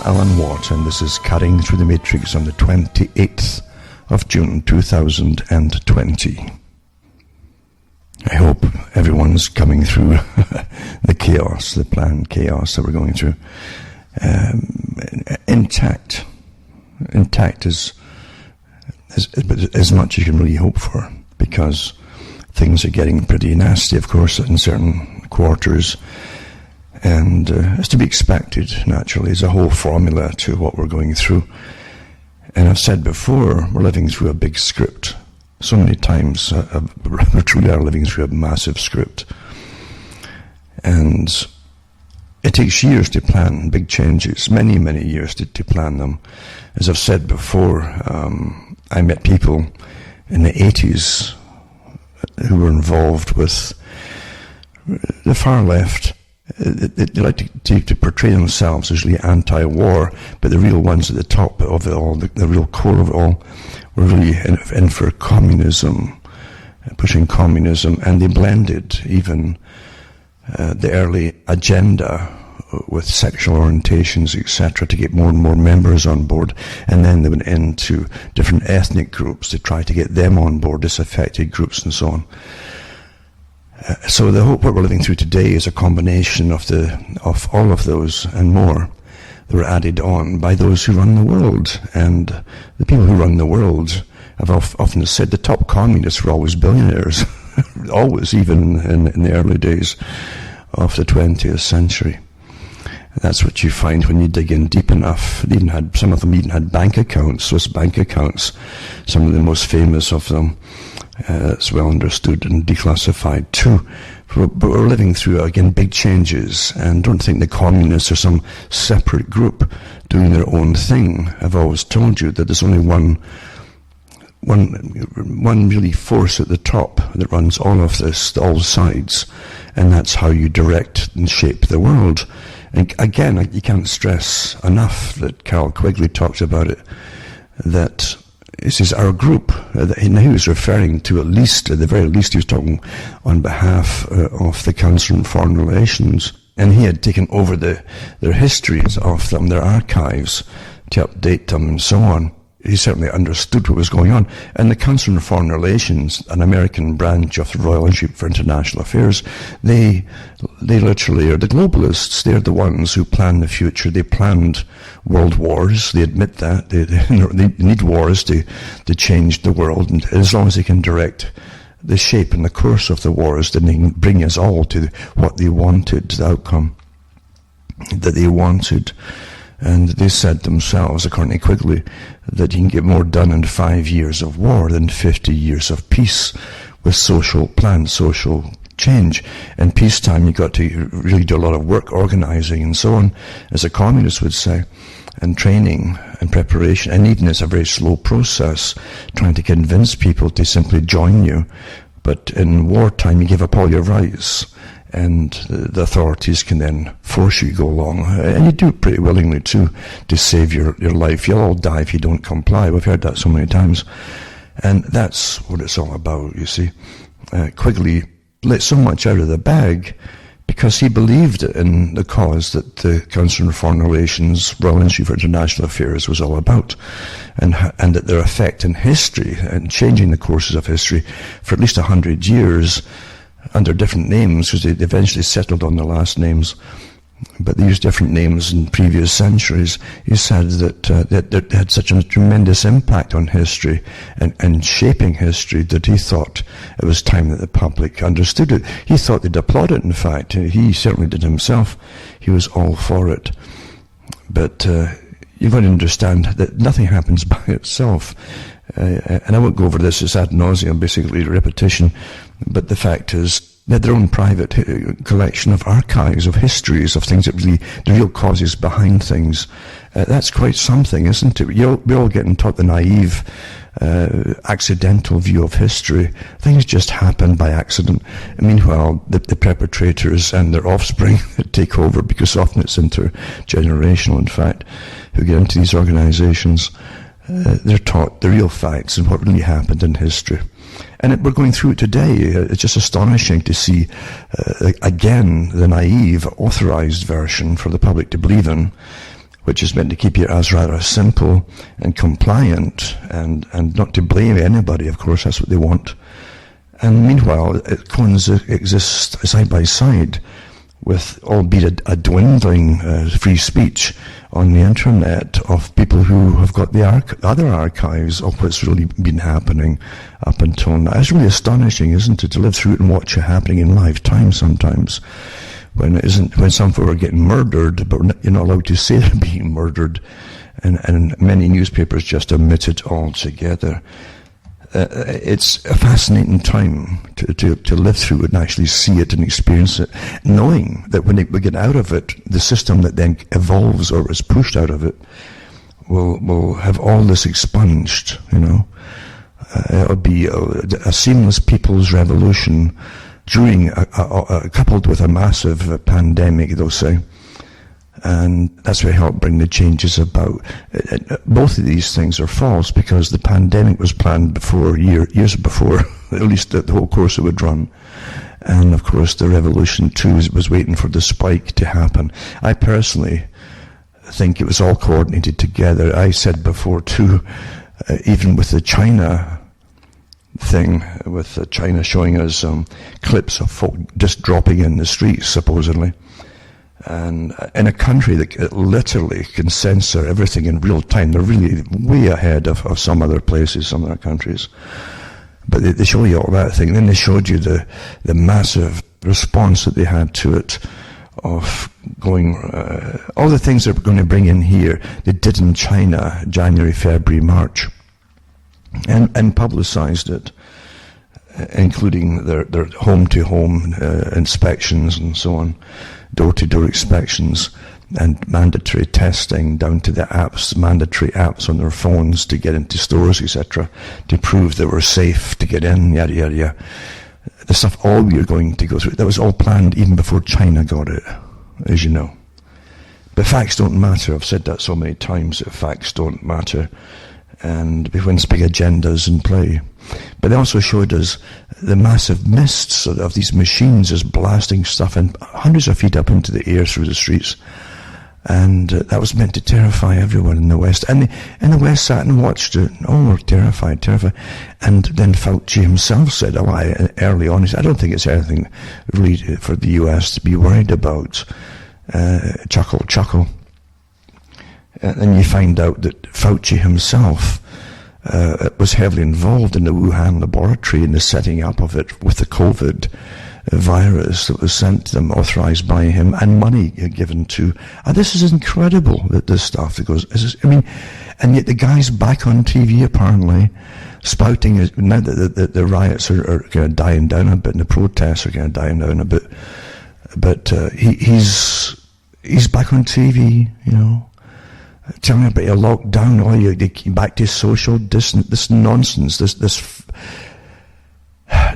Alan Watt, and this is Cutting Through the Matrix on the 28th of June 2020. I hope everyone's coming through the chaos, the planned chaos that we're going through, intact as much as you can really hope for, because things are getting pretty nasty, of course, in certain quarters. And it's to be expected, naturally. There's a whole formula to what we're going through. And I've said before, we're living through a big script. So many times, we truly are living through a massive script. And it takes years to plan big changes, many, many years to plan them. As I've said before, I met people in the 80s who were involved with the far left. They like to portray themselves as really anti-war, but the real ones at the top of it all, the real core of it all, were really in for communism, pushing communism, and they blended even the early agenda with sexual orientations, etc., to get more and more members on board, and then they went into different ethnic groups to try to get them on board, disaffected groups and so on. So the hope what we're living through today is a combination of all of those and more that were added on by those who run the world. And the people who run the world have often said the top communists were always billionaires, always, even in the early days of the 20th century. That's what you find when you dig in deep enough. Some of them even had bank accounts, Swiss bank accounts, some of the most famous of them. It's well understood and declassified too. But we're living through, again, big changes, and don't think the communists are some separate group doing their own thing. I've always told you that there's only one really force at the top that runs all of this, all sides, and that's how you direct and shape the world. And again, you can't stress enough that Carol Quigley talks about it, that this is our group. He was referring to, at the very least, he was talking on behalf of the Council on Foreign Relations, and he had taken over their histories of them, their archives, to update them and so on. He certainly understood what was going on. And the Council on Foreign Relations, an American branch of the Royal Institute for International Affairs, they literally are the globalists. They're the ones who plan the future. They planned world wars. They admit that. They need wars to change the world. And as long as they can direct the shape and the course of the wars, then they can bring us all to what they wanted, the outcome that they wanted. And they said themselves, according to Quigley, that you can get more done in 5 years of war than 50 years of peace with social plans, social change. In peacetime, you've got to really do a lot of work, organizing and so on, as a communist would say, and training and preparation. And even it's a very slow process, trying to convince people to simply join you. But in wartime, you give up all your rights, and the authorities can then force you to go along, and you do it pretty willingly too, to save your life. You'll all die if you don't comply. We've heard that so many times, and that's what it's all about, you see. Quigley let so much out of the bag because he believed in the cause that the Council on Foreign Relations, Royal Institute for International Affairs, was all about, and that their effect in history and changing the courses of history for at least 100 years under different names, because they eventually settled on their last names, but they used different names in previous centuries. He said that it had such a tremendous impact on history and shaping history that he thought it was time that the public understood it. He thought they'd applaud it, in fact. He certainly did himself. He was all for it. But you've got to understand that nothing happens by itself. And I won't go over this, it's ad nauseum, basically repetition, but the fact is they had their own private collection of archives, of histories, of things that really, the real causes behind things. That's quite something, isn't it? We're all getting taught the naive, accidental view of history. Things just happen by accident. And meanwhile, the perpetrators and their offspring take over, because often it's intergenerational, in fact, who get into these organizations. They're taught the real facts and what really happened in history. And we're going through it today. It's just astonishing to see, again, the naive, authorized version for the public to believe in, which is meant to keep your as rather simple and compliant and not to blame anybody. Of course, that's what they want. And meanwhile, it coexists side by side with, albeit a dwindling free speech on the internet of people who have got the other archives of what's really been happening up until now. It's really astonishing, isn't it, to live through it and watch it happening in live time sometimes, when some folk are getting murdered, but you're not allowed to say they're being murdered, and many newspapers just omit it altogether. It's a fascinating time to live through it and actually see it and experience it, knowing that when we get out of it, the system that then evolves or is pushed out of it will have all this expunged, It'll be a seamless people's revolution during coupled with a massive pandemic, they'll say. And that's what helped bring the changes about. Both of these things are false, because the pandemic was planned before, years before, at least the whole course it would run. And of course the revolution too was waiting for the spike to happen. I personally think it was all coordinated together. I said before too, even with the China thing, with China showing us clips of folk just dropping in the streets, supposedly. And in a country that literally can censor everything in real time, they're really way ahead of some other places, some other countries. But they show you all that thing. Then they showed you the massive response that they had to it, of going, all the things they're going to bring in here, they did in China, January, February, March, and publicized it, including their home-to-home inspections and so on, door-to-door inspections, and mandatory testing down to the apps, mandatory apps on their phones to get into stores, etc., to prove they were safe to get in, yada, yada, yada. The stuff all we are going to go through, that was all planned even before China got it, as you know. But facts don't matter. I've said that so many times, that facts don't matter. And when big agendas in play. But they also showed us the massive mists of these machines just blasting stuff in hundreds of feet up into the air through the streets. And that was meant to terrify everyone in the West. And the West sat and watched it. Oh, we're terrified. And then Fauci himself said, early on, he said, I don't think it's anything really for the US to be worried about. Chuckle. And you find out that Fauci himself was heavily involved in the Wuhan laboratory and the setting up of it with the COVID virus that was sent to them, authorized by him, and money given to. And this is incredible, that this stuff that goes. And yet the guy's back on TV apparently, spouting now that the riots are kind of dying down a bit, and the protests are kind of dying down a bit. But he's back on TV, telling about your lockdown, you back to social distance, this nonsense, this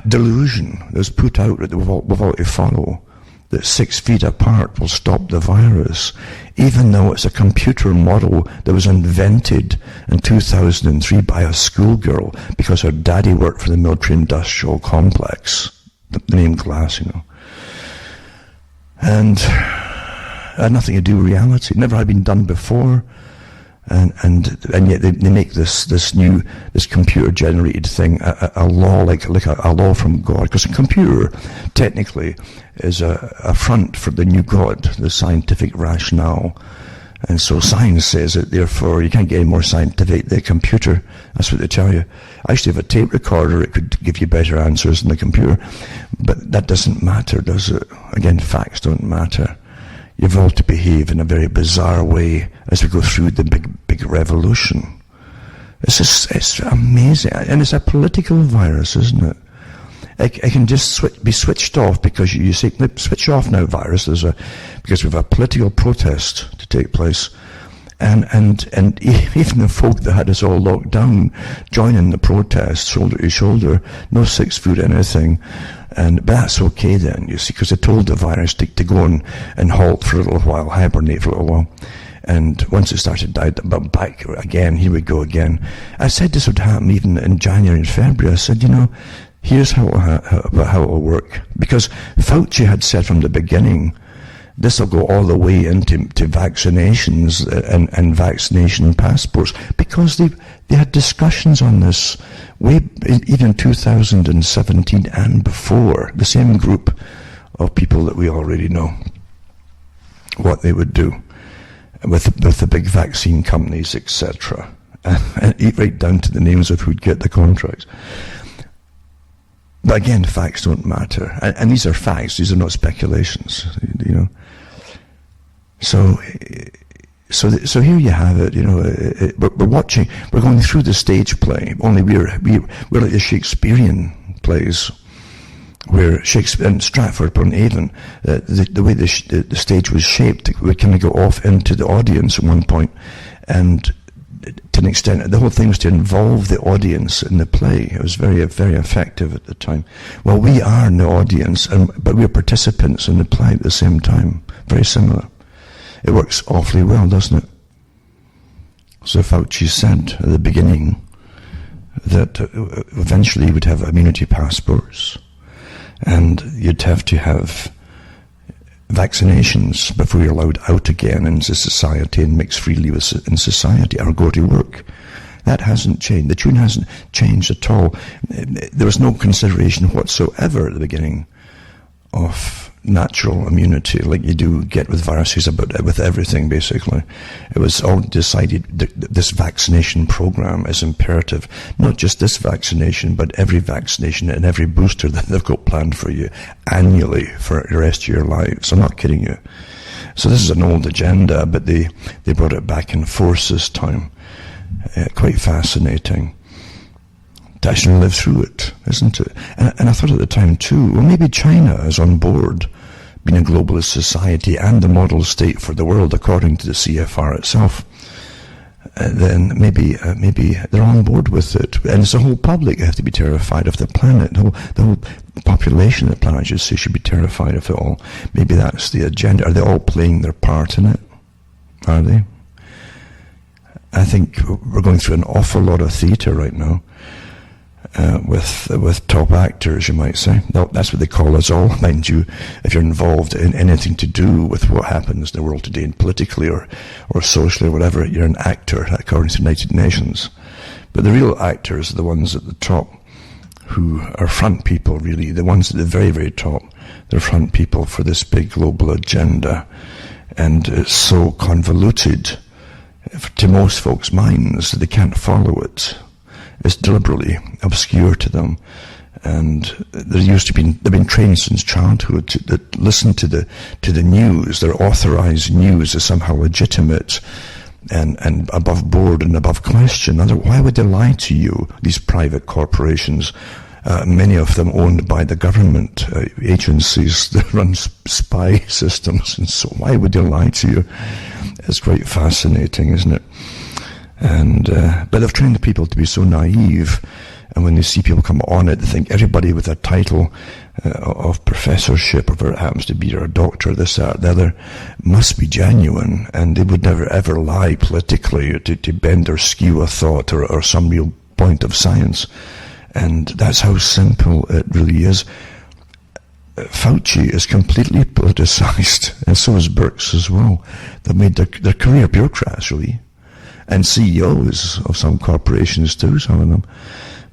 delusion that was put out that we've all to follow, that 6 feet apart will stop the virus, even though it's a computer model that was invented in 2003 by a schoolgirl because her daddy worked for the military industrial complex, the name Glass, and had nothing to do with reality. It never had been done before. And yet they make this computer generated thing a law, like a law from God, because a computer technically is a front for the new God, the scientific rationale. And so science says it, therefore you can't get any more scientific than a computer. That's what they tell you. I actually have a tape recorder, it could give you better answers than the computer. But that doesn't matter, does it? Again, facts don't matter. You've all to behave in a very bizarre way as we go through the big revolution. It's amazing. And it's a political virus, isn't it? It can just be switched off because you say, switch off now, virus, because we have a political protest to take place. And even the folk that had us all locked down, joining the protest, shoulder to shoulder, no 6 foot anything. But that's okay then, you see, because they told the virus to go and halt for a little while, hibernate for a little while. And once it started dying, but back again, here we go again. I said this would happen even in January and February. I said, here's how it will work. Because Fauci had said from the beginning, This will go all the way into vaccinations and vaccination passports, because they had discussions on this way even 2017 and before. The same group of people that we already know what they would do with the big vaccine companies, etc., and right down to the names of who'd get the contracts. But again, facts don't matter, and these are facts. These are not speculations, you know. So here you have it. You know, we're watching. We're going through the stage play. Only we're like the Shakespearean plays, where Shakespeare and Stratford-upon-Avon, the way the stage was shaped, we kind of go off into the audience at one point, and to an extent, the whole thing was to involve the audience in the play. It was very, very effective at the time. Well, we are in the audience, but we're participants in the play at the same time. Very similar. It works awfully well, doesn't it? So Fauci said at the beginning that eventually you would have immunity passports, and you'd have to have vaccinations before you're allowed out again into society and mix freely in society or go to work. That hasn't changed. The tune hasn't changed at all. There was no consideration whatsoever at the beginning of natural immunity like you do get with viruses, with everything basically. It was all decided this vaccination program is imperative. Not just this vaccination, but every vaccination and every booster that they've got planned for you annually for the rest of your lives. I'm not kidding you. So this is an old agenda, but they brought it back in force this time. Quite fascinating to actually live through it, isn't it? And I thought at the time too, well, maybe China is on board being a globalist society and the model state for the world according to the CFR itself. Then maybe they're on board with it, and it's the whole public have to be terrified of the planet. The whole population of the planet, I should say, should be terrified of it all. Maybe that's the agenda. Are they all playing their part in it? Are they? I think we're going through an awful lot of theatre right now. With top actors, you might say. That's what they call us all, mind you, if you're involved in anything to do with what happens in the world today, and politically or socially or whatever, you're an actor, according to the United Nations. But the real actors are the ones at the top who are front people, really. The ones at the very, very top, they're front people for this big global agenda. And it's so convoluted to most folks' minds that they can't follow it. It's deliberately obscure to them, and they've been trained since childhood to listen to the news. Their authorized news is somehow legitimate and above board and above question. Why would they lie to you? These private corporations, many of them owned by the government agencies that run spy systems, and so why would they lie to you? It's quite fascinating, isn't it? And but they've trained the people to be so naive, and when they see people come on it, they think everybody with a title of professorship, or whatever it happens to be, or a doctor, this, that, the other, must be genuine, and they would never ever lie politically to bend or skew a thought or some real point of science. And that's how simple it really is. Fauci is completely politicized, and so is Birx as well. They've made their career bureaucrats, really. And CEOs of some corporations too, some of them.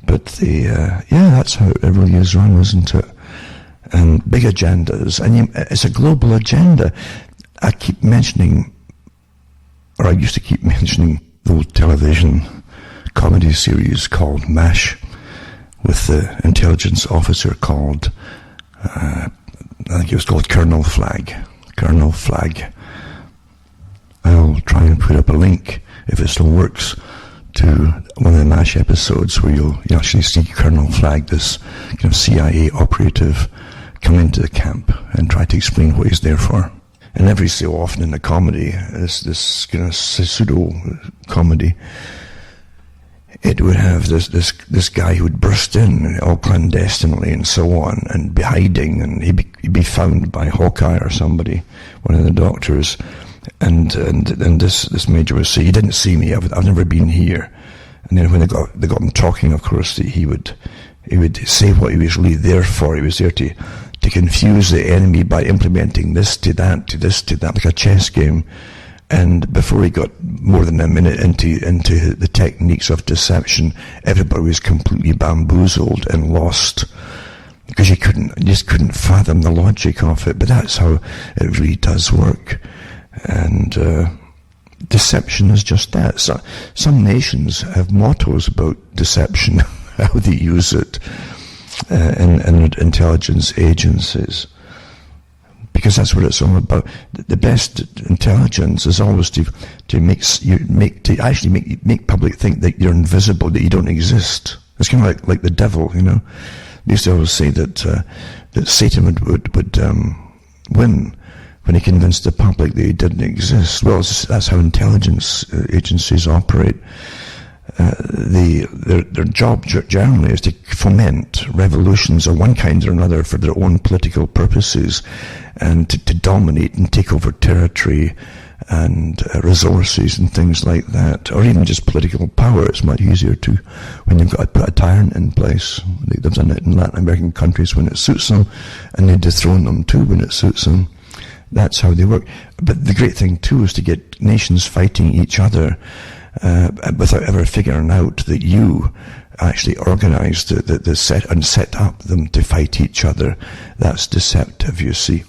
But that's how it really is run, isn't it? And big agendas, and it's a global agenda. I keep mentioning, or I used to keep mentioning, the old television comedy series called MASH, with the intelligence officer called, I think it was called Colonel Flag. Colonel Flag. I'll try and put up a link, if it still works, to one of the MASH episodes where you actually see Colonel Flag, this kind of CIA operative, come into the camp and try to explain what he's there for. And every so often in the comedy, this kind of pseudo-comedy, it would have this guy who would burst in all clandestinely and so on, and be hiding, and he'd be found by Hawkeye or somebody, one of the doctors. And this major would say, "You didn't see me. I've never been here." And then when they got him talking, of course, he would say what he was really there for. He was there to to confuse the enemy by implementing this to that, to this to that, like a chess game. And before he got more than a minute into the techniques of deception, everybody was completely bamboozled and lost, because you just couldn't fathom the logic of it. But that's how it really does work. And deception is just that. So, some nations have mottos about deception, how they use it in intelligence agencies. Because that's what it's all about. The best intelligence is always to make public think that you're invisible, that you don't exist. It's kind of like the devil, you know. They used to always say that Satan would win when he convinced the public that he didn't exist. Well, that's how intelligence agencies operate. Their job generally is to foment revolutions of one kind or another for their own political purposes, and to dominate and take over territory and resources and things like that, or even just political power. It's much easier to when you've got to put a tyrant in place. They've done it in Latin American countries when it suits them, and they dethrone them too when it suits them. That's how they work. But the great thing too is to get nations fighting each other without ever figuring out that you actually organised the set and set up them to fight each other. That's deceptive, you see.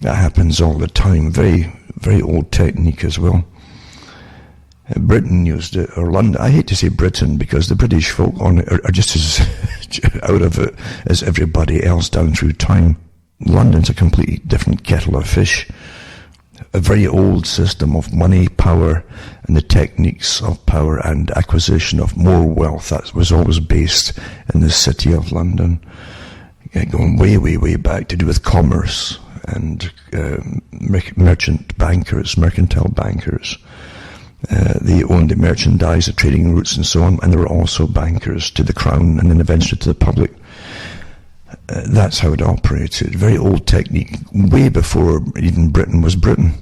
That happens all the time. Very, very old technique as well. Britain used it, or London. I hate to say Britain, because the British folk on it are just as out of it as everybody else down through time. London's a completely different kettle of fish. A very old system of money, power, and the techniques of power and acquisition of more wealth. That was always based in the city of London, going way, way, way back, to do with commerce and mercantile bankers. They owned the merchandise, the trading routes and so on, and they were also bankers to the crown and then eventually to the public. That's how it operated. Very old technique, way before even Britain was Britain.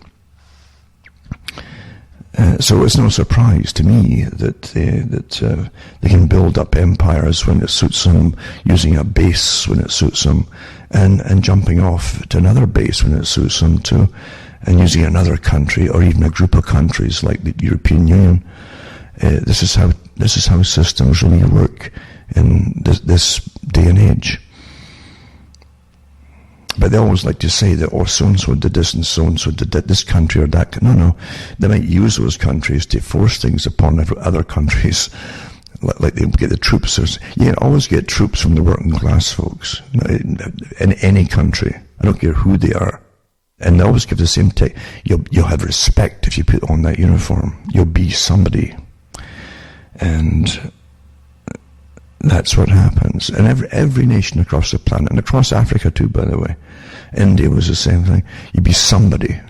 So it's no surprise to me that they can build up empires when it suits them, using a base when it suits them, and jumping off to another base when it suits them too, and using another country or even a group of countries like the European Union. This is how systems really work in this day and age. But they always like to say that, oh, so-and-so did this and so-and-so did that, this country or that. No. They might use those countries to force things upon other countries. Like they get the troops. You can always get troops from the working class folks in any country. I don't care who they are. And they always give the same take. You'll have respect if you put on that uniform. You'll be somebody. And that's what happens. And every nation across the planet, and across Africa too, by the way. India was the same thing. You'd be somebody.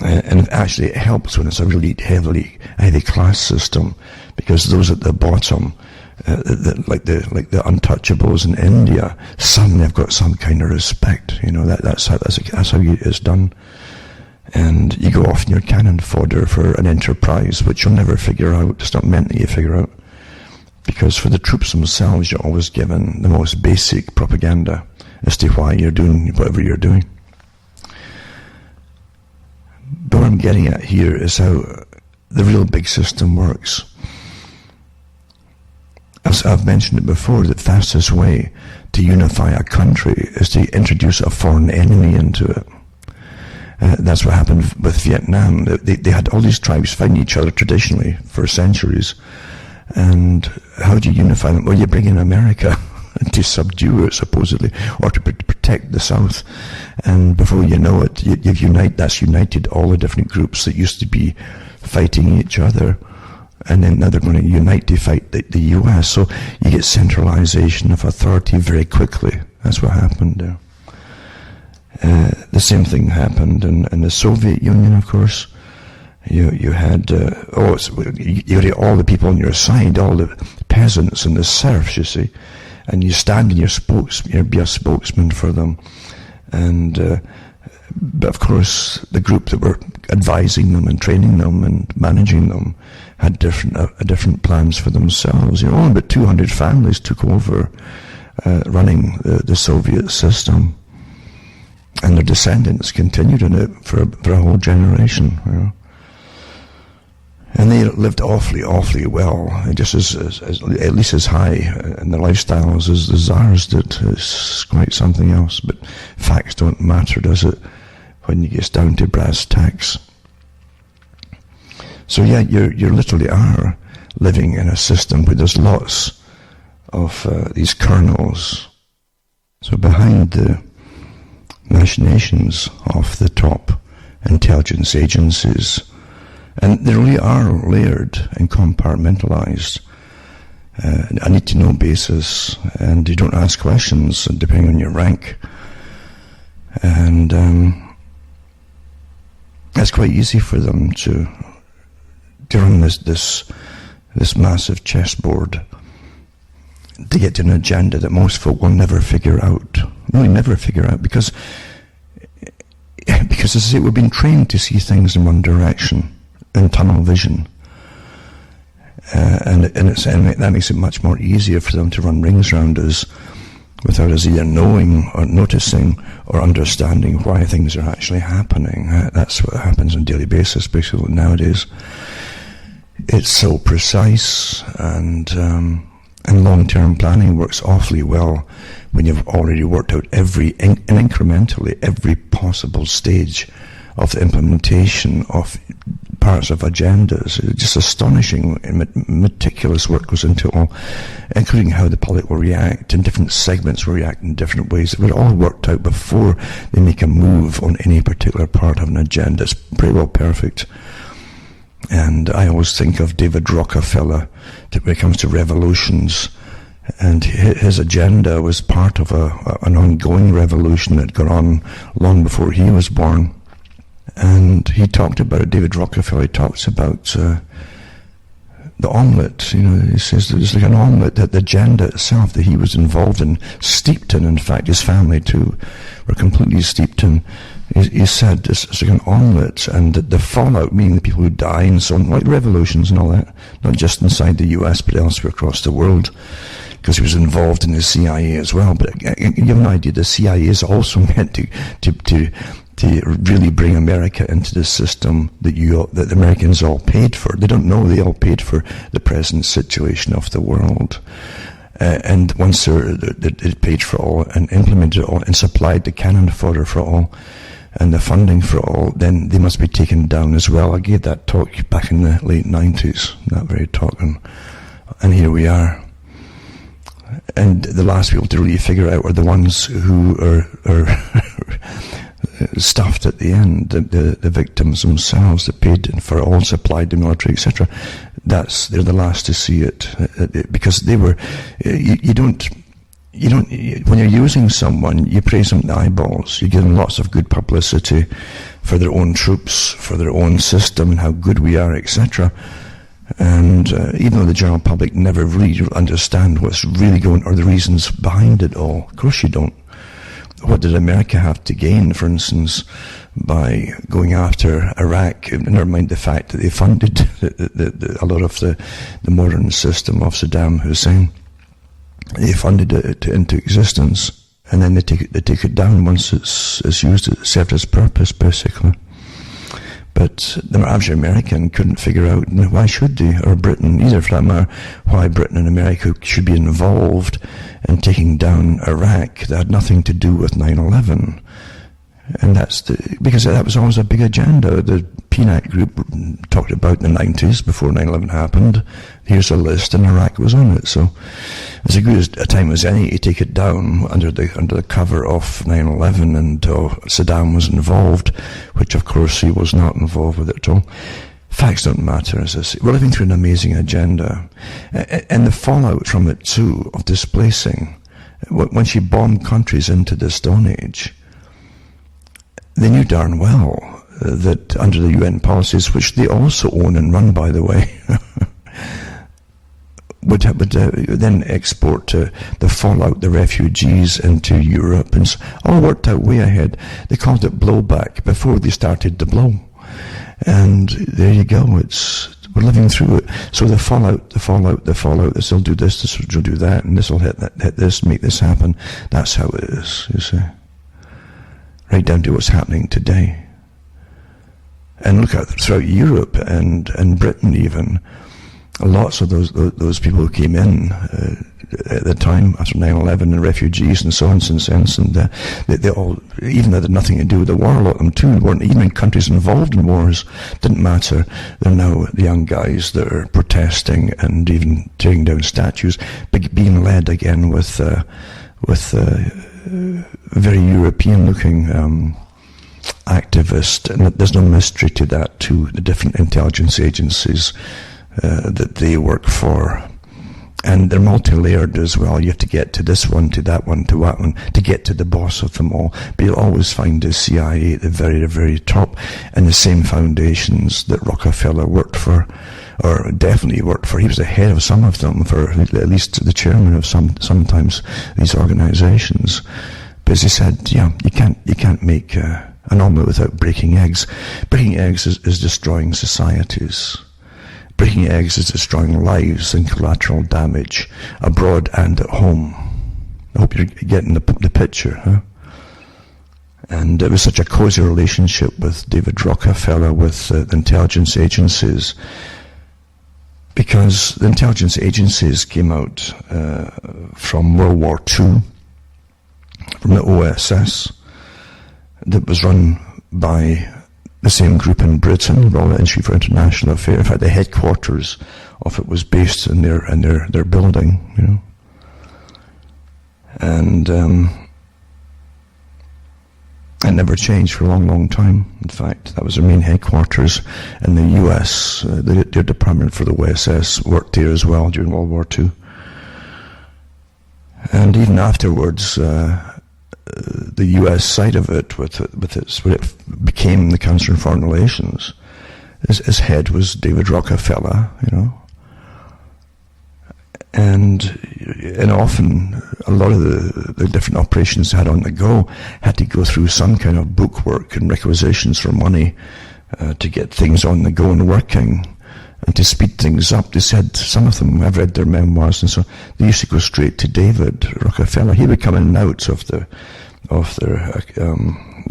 And actually it helps when it's a really heavy class system, because those at the bottom, like the untouchables in India, suddenly have got some kind of respect. You know, that's how it's done. And you go off in your cannon fodder for an enterprise which you'll never figure out. It's not meant that you figure out. Because for the troops themselves, you're always given the most basic propaganda as to why you're doing whatever you're doing. But what I'm getting at here is how the real big system works. As I've mentioned it before, the fastest way to unify a country is to introduce a foreign enemy into it. That's what happened with Vietnam. They had all these tribes fighting each other traditionally for centuries. And how do you unify them? Well, you bring in America to subdue it, supposedly, or to protect the South. And before you know it, that's united all the different groups that used to be fighting each other. And then now they're going to unite to fight the US. So you get centralization of authority very quickly. That's what happened there. The same thing happened in the Soviet Union, of course. You had you had all the people on your side, all the peasants and the serfs, you see, and you stand in you be a spokesman for them, and but of course the group that were advising them and training them and managing them had different plans for themselves. You know, only about 200 families took over running the Soviet system. And their descendants continued in it for a whole generation. You know. And they lived awfully well, just as at least as high in their lifestyles as ours did. It's quite something else. But facts don't matter, does it, when it gets down to brass tacks? So yeah, you literally are living in a system where there's lots of these kernels. So behind the machinations of the top intelligence agencies, and they really are layered and compartmentalized, a need-to-know basis, and you don't ask questions depending on your rank. And it's quite easy for them to run this massive chessboard to get to an agenda that most folk will never figure out. Really never figure out, because as I say, we've been trained to see things in one direction, in tunnel vision, and that makes it much more easier for them to run rings around us without us either knowing or noticing or understanding why things are actually happening. That's what happens on a daily basis, basically, nowadays. It's so precise, and long-term planning works awfully well when you've already worked out incrementally every possible stage of the implementation of parts of agendas. It's just astonishing and meticulous work goes into it all, including how the public will react, and different segments will react in different ways. It's all worked out before they make a move on any particular part of an agenda. It's pretty well perfect. And I always think of David Rockefeller when it comes to revolutions, and his agenda was part of an ongoing revolution that got on long before he was born. And he talked about it, David Rockefeller talks about the omelette. You know, he says it's like an omelette, that the agenda itself that he was involved in, steeped in fact, his family too, were completely steeped in. He said it's like an omelette, and the fallout, meaning the people who die and so on, like revolutions and all that, not just inside the US but elsewhere across the world, because he was involved in the C.I.A. as well. But you have an idea, the C.I.A. is also meant to really bring America into the system that the Americans all paid for. They don't know they all paid for the present situation of the world. And once they paid for all and implemented it all and supplied the cannon fodder for all and the funding for all, then they must be taken down as well. I gave that talk back in the late 90s, that very talk, and here we are. And the last people to really figure out are the ones who are stuffed at the end, the victims themselves that paid for all, supplied the military, etc. They're the last to see it, because they were. You don't. When you're using someone, you praise them in the eyeballs. You give them lots of good publicity for their own troops, for their own system, and how good we are, etc. And even though the general public never really understand what's really going, or the reasons behind it all, of course you don't. What did America have to gain, for instance, by going after Iraq? Never mind the fact that they funded a lot of the modern system of Saddam Hussein. They funded it into existence, and then they take it down once it's used. It served its purpose, basically. But the average American couldn't figure out why should they, or Britain either for that matter, why Britain and America should be involved in taking down Iraq. That had nothing to do with 9/11. And because that was always a big agenda. The PNAC group talked about in the 90s, before 9/11 happened. Here's a list, and Iraq was on it. So it's as good a time as any to take it down under the cover of 9/11, and Saddam was involved, which of course he was not involved with it at all. Facts don't matter, as I say. We're living through an amazing agenda. And the fallout from it too, of displacing, once you bomb countries into the Stone Age, they knew darn well that under the UN policies, which they also own and run, by the way, would then export the fallout, the refugees, into Europe, and all worked out way ahead. They called it blowback before they started to blow. And there you go. It's We're living through it. So the fallout, this will do this will do that, and this will hit this, make this happen. That's how it is, you see. Right down to what's happening today. And look at throughout Europe and Britain even, lots of those people who came in at the time after 9/11, and refugees and so on since then, and they all, even though they had nothing to do with the war, a lot of them too weren't even in countries involved in wars. Didn't matter. They're now the young guys that are protesting and even tearing down statues, being led again with very European-looking activists, and there's no mystery to that, to the different intelligence agencies that they work for. And they're multi-layered as well. You have to get to this one, to that one, to that one, to get to the boss of them all. But you'll always find the CIA at the very, very top, and the same foundations that Rockefeller worked for, or definitely worked for. He was the head of some of them, for at least the chairman of sometimes these organizations. But as he said, yeah, you can't make an omelette without breaking eggs. Breaking eggs is destroying societies. Breaking eggs is destroying lives and collateral damage abroad and at home. I hope you're getting the picture, huh? And it was such a cozy relationship with David Rockefeller with the intelligence agencies, because the intelligence agencies came out from World War II, from the OSS, that was run by the same group in Britain, Royal Institute for International Affairs. In fact, the headquarters of it was based in their building, you know. And it never changed for a long, long time. In fact, that was their main headquarters in the US. Their department for the OSS worked there as well during World War II. And even afterwards, the US side of it, when it became the Council on Foreign Relations, his head was David Rockefeller, you know. And often a lot of the different operations they had on the go had to go through some kind of bookwork and requisitions for money to get things on the go and working, and to speed things up. They said, some of them, I've read their memoirs, and so they used to go straight to David Rockefeller. He would come in and out of their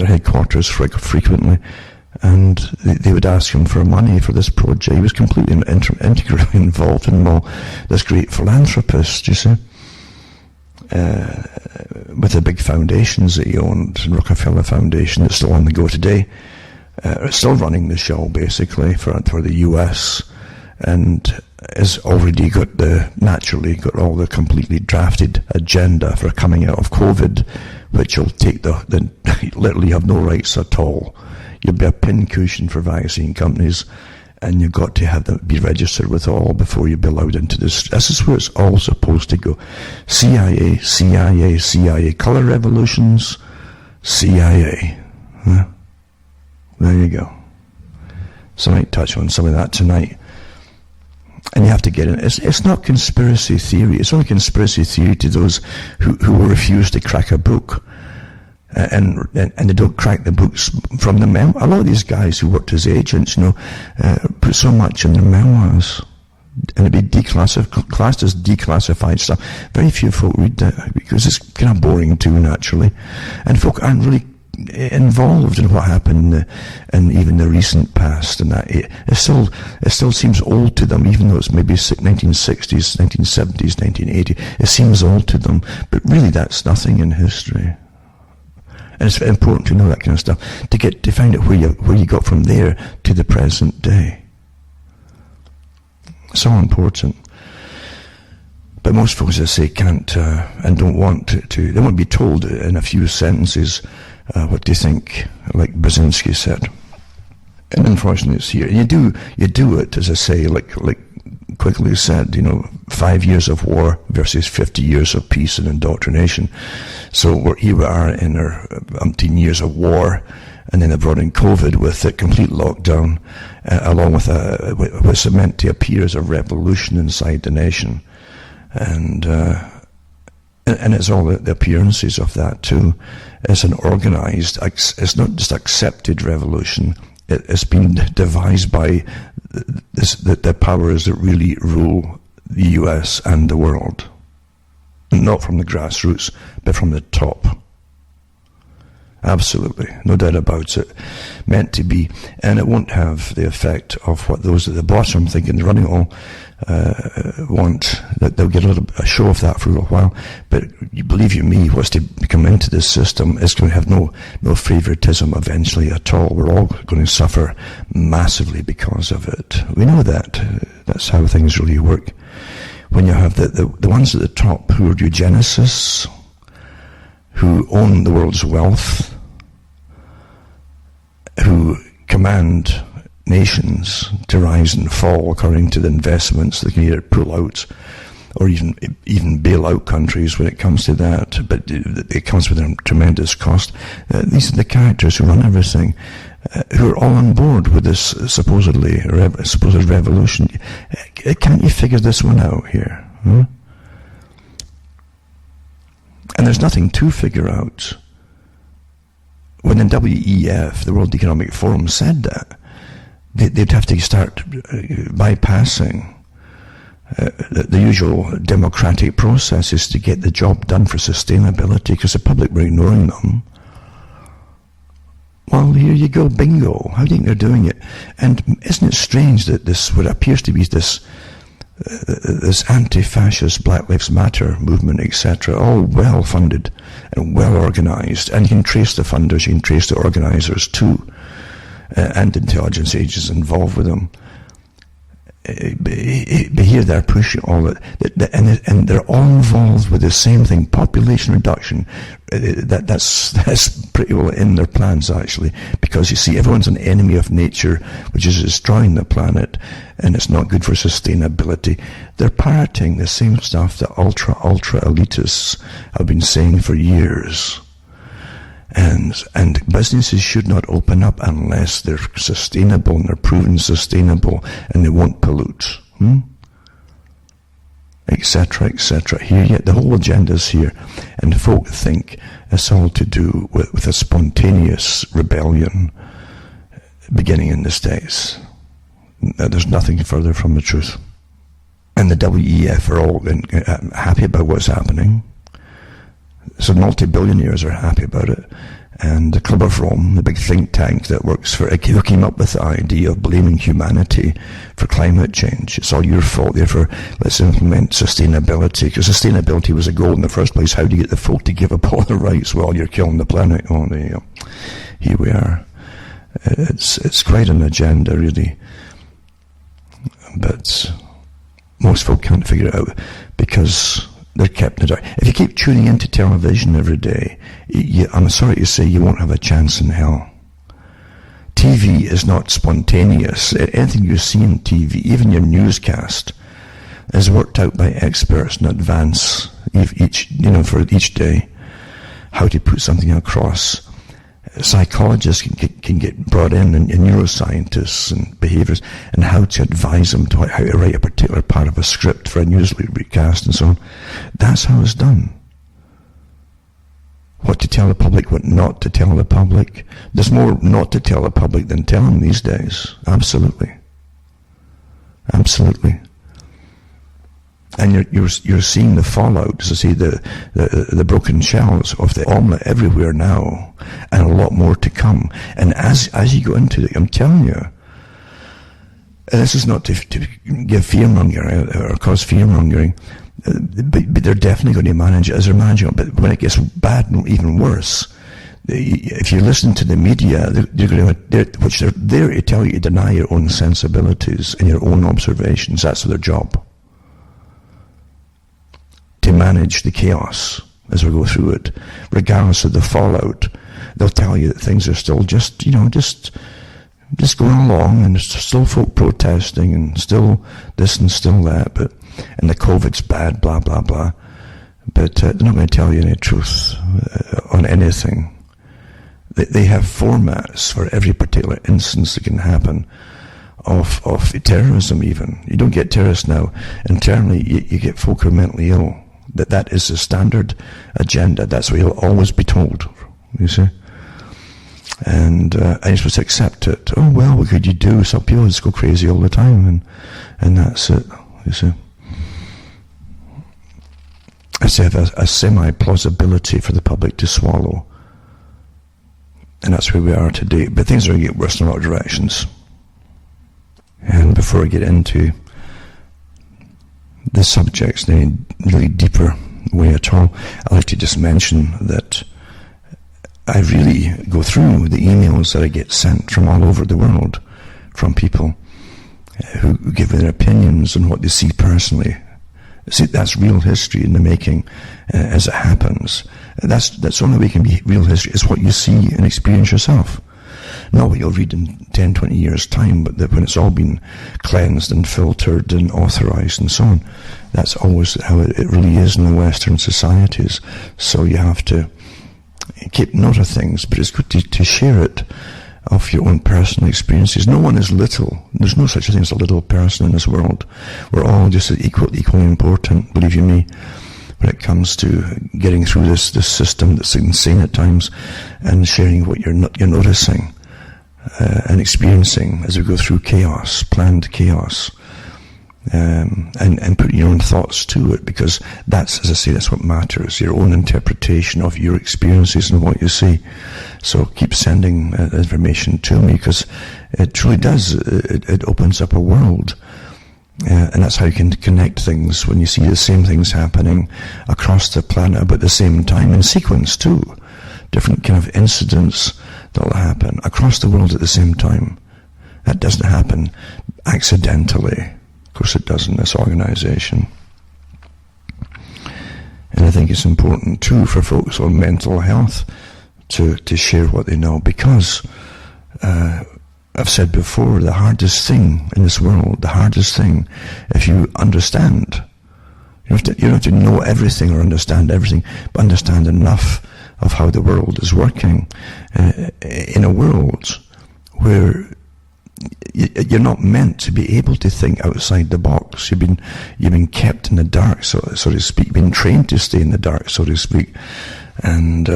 headquarters frequently, and they would ask him for money for this project. He was completely integrally involved in all this great philanthropist, you see, with the big foundations that he owned, the Rockefeller Foundation, that's still on the go today. It's still running the show, basically, for the US, and has already naturally got all the completely drafted agenda for coming out of COVID, which will take literally have no rights at all. You'll be a pincushion for vaccine companies, and you've got to be registered with all before you be allowed into this. This is where it's all supposed to go. CIA, color revolutions, CIA. Huh? There you go. So I might touch on some of that tonight. And you have to get in. It's not conspiracy theory. It's only conspiracy theory to those who refuse to crack a book. And they don't crack the books from the memoirs. A lot of these guys who worked as agents, you know, put so much in their memoirs. And it'd be classed as declassified stuff. Very few folk read that, because it's kind of boring too, naturally. And folk aren't really involved in what happened in even the recent past, and that it still seems old to them, even though it's maybe 1960s, 1970s, 1980. It seems old to them, but really that's nothing in history. And it's important to know that kind of stuff to find out where you got from there to the present day. So important. But most folks, as I say, can't and don't want to. They won't be told in a few sentences what do you think, like Brzezinski said. And unfortunately it's here. And you do it, as I say, like Quigley said, you know, 5 years of war versus 50 years of peace and indoctrination. So here we are in our umpteen years of war, and then they brought in COVID with a complete lockdown, along with what's meant to appear as a revolution inside the nation. And it's all the appearances of that too. It's an organized, it's not just accepted revolution. It's been devised by the powers that really rule the US and the world. Not from the grassroots, but from the top. Absolutely, no doubt about it. Meant to be, and it won't have the effect of what those at the bottom thinking they're running it all want. That they'll get a show of that for a little while. But you believe you me, what's to come into this system is going to have no favoritism eventually at all. We're all going to suffer massively because of it. We know that. That's how things really work. When you have the ones at the top who are eugenicists, who own the world's wealth, who command nations to rise and fall according to the investments they can either pull out or even bail out countries when it comes to that, but it comes with a tremendous cost. These are the characters who run everything, who are all on board with this supposed revolution. Can't you figure this one out here? Huh? And there's nothing to figure out. When the WEF, the World Economic Forum, said that, they'd have to start bypassing the usual democratic processes to get the job done for sustainability, because the public were ignoring them. Well, here you go, bingo. How do you think they're doing it? And isn't it strange that this, what appears to be this anti-fascist Black Lives Matter movement, etc., all well-funded and well-organized, and you can trace the funders, you can trace the organizers too, and intelligence agents involved with them. But here they're pushing all that, and they're all involved with the same thing: population reduction. That's pretty well in their plans, actually, because you see, everyone's an enemy of nature, which is destroying the planet, and it's not good for sustainability. They're parroting the same stuff that ultra elitists have been saying for years. And businesses should not open up unless they're sustainable and they're proven sustainable and they won't pollute, etc., etc. Here, yet the whole agenda's here, and folk think it's all to do with a spontaneous rebellion beginning in the States. There's nothing further from the truth. And the WEF are all happy about what's happening. So multi-billionaires are happy about it. And the Club of Rome, the big think tank that works for it, who came up with the idea of blaming humanity for climate change. It's all your fault, therefore let's implement sustainability, because sustainability was a goal in the first place. How do you get the folk to give up all their rights while you're killing the planet? Oh, there you go. Here we are. It's quite an agenda, really. But most folk can't figure it out because they're kept in the dark. If you keep tuning into television every day, I'm sorry to say, you won't have a chance in hell. TV is not spontaneous. Anything you see on TV, even your newscast, is worked out by experts in advance, for each day, how to put something across. Psychologists can get brought in, and neuroscientists and behaviorists, and how to advise them to how to write a particular part of a script for a news recast and so on. That's how it's done. What to tell the public, what not to tell the public. There's more not to tell the public than tell them these days. Absolutely. Absolutely. And you're seeing the fallout, to see the broken shells of the omelette everywhere now, and a lot more to come. And as you go into it, I'm telling you, and this is not to give fear-mongering or cause fear-mongering, but they're definitely going to manage it as they're managing it. But when it gets bad and even worse, if you listen to the media, they're there to tell you to deny your own sensibilities and your own observations. That's their job. To manage the chaos as we go through it, regardless of the fallout. They'll tell you that things are still just going along, and there's still folk protesting, and still this and still that, and the COVID's bad, blah, blah, blah. But they're not going to tell you any truth on anything. They have formats for every particular instance that can happen of terrorism even. You don't get terrorists now. Internally, you get folk who are mentally ill. That is the standard agenda. That's what you'll always be told, you see. And you're supposed to accept it. Oh, well, what could you do? Some people just go crazy all the time, and that's it, you see. I say have a semi-plausibility for the public to swallow. And that's where we are today. But things are going to get worse in a lot of directions. And before I get into the subjects in a really deeper way at all, I'd like to just mention that I really go through the emails that I get sent from all over the world, from people who give their opinions on what they see personally. See, that's real history in the making as it happens. That's the only way it can be real history, is what you see and experience yourself. Not what you'll read in 10, 20 years' time, but when it's all been cleansed and filtered and authorized and so on. That's always how it really is in the Western societies. So you have to keep note of things, but it's good to share it of your own personal experiences. No one is little. There's no such a thing as a little person in this world. We're all just equally important, believe you me, when it comes to getting through this system that's insane at times, and sharing what you're noticing and experiencing as we go through chaos, planned chaos, and put your own thoughts to it, because that's, as I say, that's what matters, your own interpretation of your experiences and what you see. So keep sending information to me, because it truly does, it opens up a world. And that's how you can connect things, when you see the same things happening across the planet but at the same time, in sequence too. Different kind of incidents that will happen across the world at the same time. That doesn't happen accidentally. Of course it doesn't, this organization. And I think it's important too for folks on mental health to share what they know, because I've said before, the hardest thing in this world, the hardest thing, if you understand, you don't have to know everything or understand everything, but understand enough of how the world is working in a world where you're not meant to be able to think outside the box. You've been kept in the dark, so to speak. You've been trained to stay in the dark, so to speak. And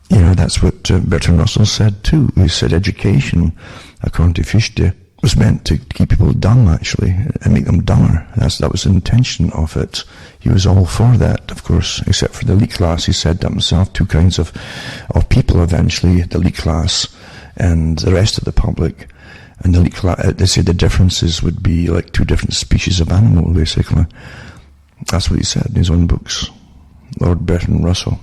that's what Bertrand Russell said too. He said education, according to Fichte, was meant to keep people dumb, actually, and make them dumber. That was the intention of it. He was all for that, of course, except for the elite class. He said that himself. Two kinds of people eventually: the elite class and the rest of the public. And the elite class, they said the differences would be like two different species of animal, basically. That's what he said in his own books, Lord Bertrand Russell.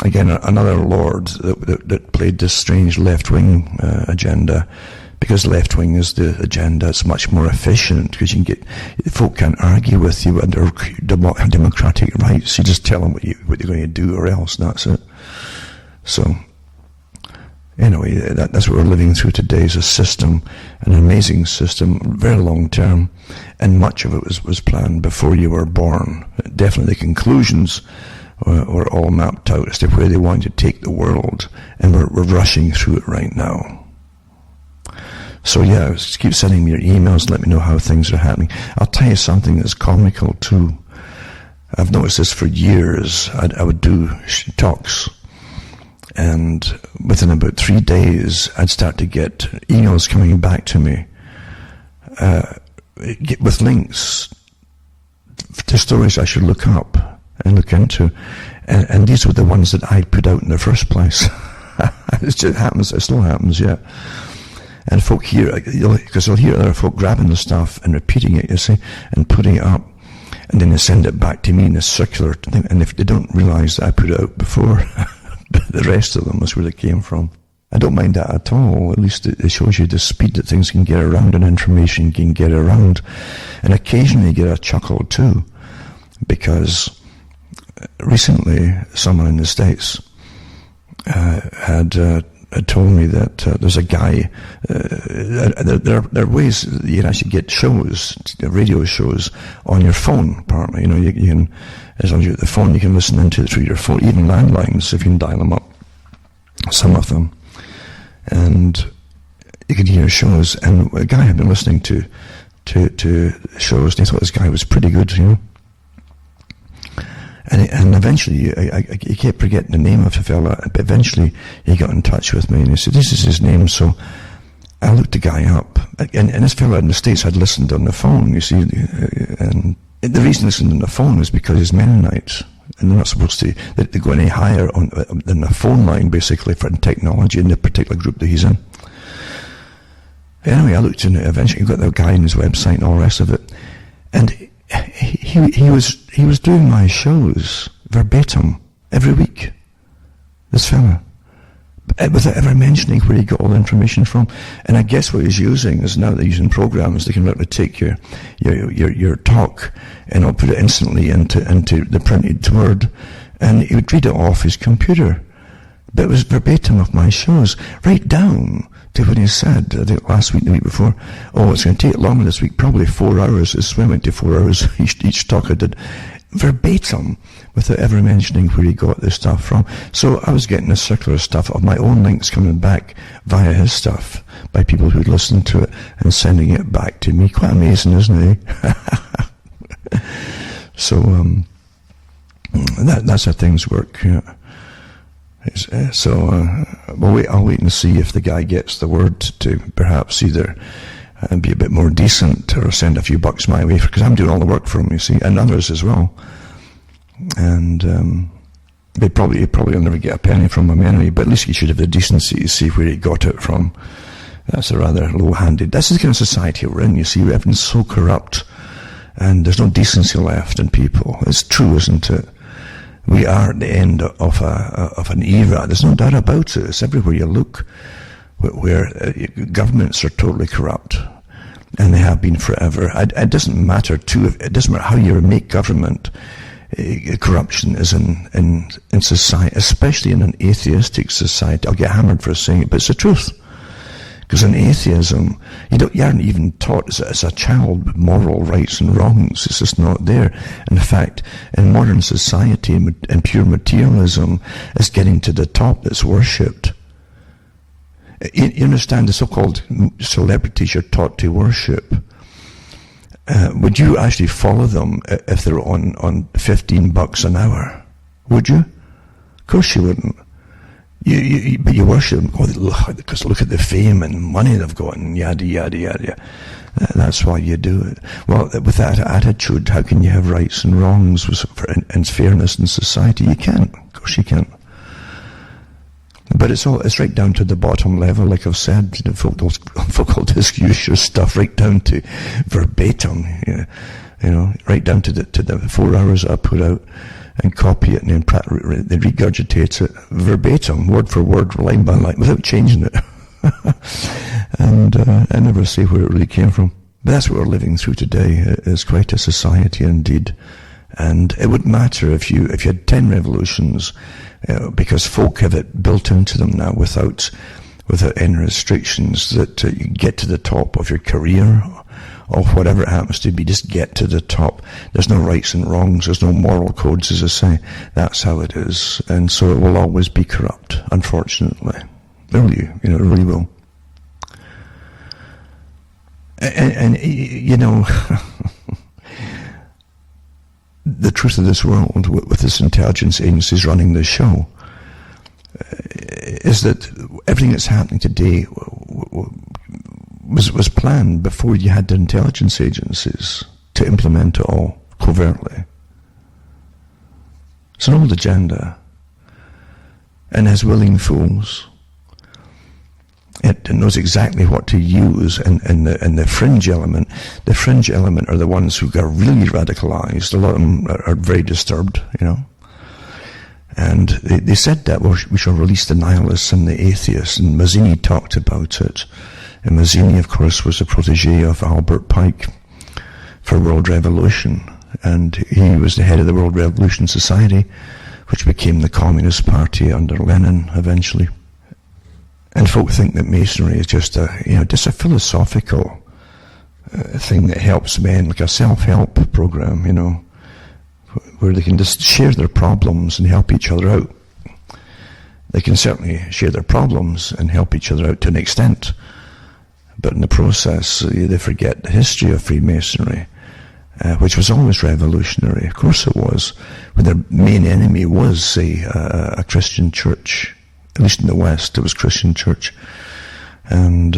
Again, another lord that played this strange left-wing agenda, because left-wing is the agenda. It's much more efficient, because you can folk can't argue with you under democratic rights. You just tell them what you're going to do, or else, and that's it. So, anyway, that's what we're living through today, is a system, an amazing system, very long term, and much of it was planned before you were born. Definitely the conclusions were all mapped out as to where they wanted to take the world, and we're rushing through it right now. So yeah, just keep sending me your emails, let me know how things are happening. I'll tell you something that's comical too. I've noticed this for years. I would do talks, and within about 3 days I'd start to get emails coming back to me with links to stories I should look up and look into, and these were the ones that I put out in the first place. It just happens, it still happens, yeah. And folk hear, because they'll hear other folk grabbing the stuff and repeating it, you see, and putting it up, and then they send it back to me in a circular thing, and if they don't realize that I put it out before, the rest of them was where they came from. I don't mind that at all. At least it shows you the speed that things can get around and information can get around. And occasionally you get a chuckle too, because recently someone in the States had told me that there's a guy, there are ways you can actually get shows, radio shows, on your phone, apparently. You can, as long as you get the phone, you can listen into it through your phone, even landlines, if you can dial them up, some of them. And you can hear shows, and a guy had been listening to shows, and he thought this guy was pretty good, And And eventually, I kept forgetting the name of the fella, but eventually he got in touch with me and he said, this is his name. So I looked the guy up, and this fella in the States had listened on the phone, you see, and the reason he listened on the phone was because he's Mennonite, and they're not supposed to, they go any higher than the phone line, basically, for technology in the particular group that he's in. Anyway, I looked in it, eventually got the guy on his website and all the rest of it, and he was doing my shows verbatim every week, this fella, without ever mentioning where he got all the information from. And I guess what he's using is, now they're using programs, they can literally take your talk and I'll put it instantly into the printed word, and he would read it off his computer. But it was verbatim of my shows, right down to when he said, I think last week, the week before, oh, it's going to take longer this week, probably 4 hours. This went to 4 hours each talk I did, verbatim, without ever mentioning where he got this stuff from. So I was getting this circular stuff of my own links coming back via his stuff by people who'd listened to it and sending it back to me. Quite amazing, isn't it? So that's how things work. Yeah. So I'll wait and see if the guy gets the word to perhaps either be a bit more decent or send a few bucks my way, because I'm doing all the work for him, you see, and others as well. And he'd probably never get a penny from him anyway, but at least he should have the decency to see where he got it from. That's a rather low-handed. That's the kind of society we're in, you see. Everything's so corrupt, and there's no decency left in people. It's true, isn't it? We are at the end of an era. There's no doubt about it. It's everywhere you look, where governments are totally corrupt, and they have been forever. It doesn't matter it doesn't matter how you make government. Corruption is in society, especially in an atheistic society. I'll get hammered for saying it, but it's the truth. Because in atheism, you aren't even taught as a child moral rights and wrongs. It's just not there. In fact, in modern society and pure materialism, it's getting to the top that's worshipped. You understand, the so-called celebrities you're taught to worship. Would you actually follow them if they're on $15 an hour? Would you? Of course you wouldn't. But you worship them because look at the fame and money they've got and yada, yada, yada. That's why you do it. Well, with that attitude, how can you have rights and wrongs and fairness in society? You can't. Of course you can't. But it's right down to the bottom level, like I've said. Folk will just use your stuff right down to verbatim, right down to the 4 hours I put out, and copy it and then they regurgitate it verbatim, word for word, line by line, without changing it. And I never say where it really came from. But that's what we're living through today. It's quite a society indeed. And it wouldn't matter if you had 10 revolutions, because folk have it built into them now without any restrictions, that you get to the top of your career or whatever it happens to be, just get to the top. There's no rights and wrongs, there's no moral codes, as I say. That's how it is. And so it will always be corrupt, unfortunately. It really will. And the truth of this world, with this intelligence agencies running this show, is that everything that's happening today was planned before you had the intelligence agencies to implement it all covertly. It's an old agenda, and has willing fools. It knows exactly what to use, and the fringe element. The fringe element are the ones who are really radicalized. A lot of them are very disturbed, And they said that we shall release the nihilists and the atheists, and Mazzini talked about it. And Mazzini, of course, was a protege of Albert Pike for World Revolution, and he was the head of the World Revolution Society, which became the Communist Party under Lenin eventually. And folk think that Masonry is just a philosophical thing that helps men, like a self-help program, where they can just share their problems and help each other out. They can certainly share their problems and help each other out to an extent, but in the process, they forget the history of Freemasonry, which was always revolutionary. Of course it was. when their main enemy was, say, a Christian church. At least in the West, it was Christian church. And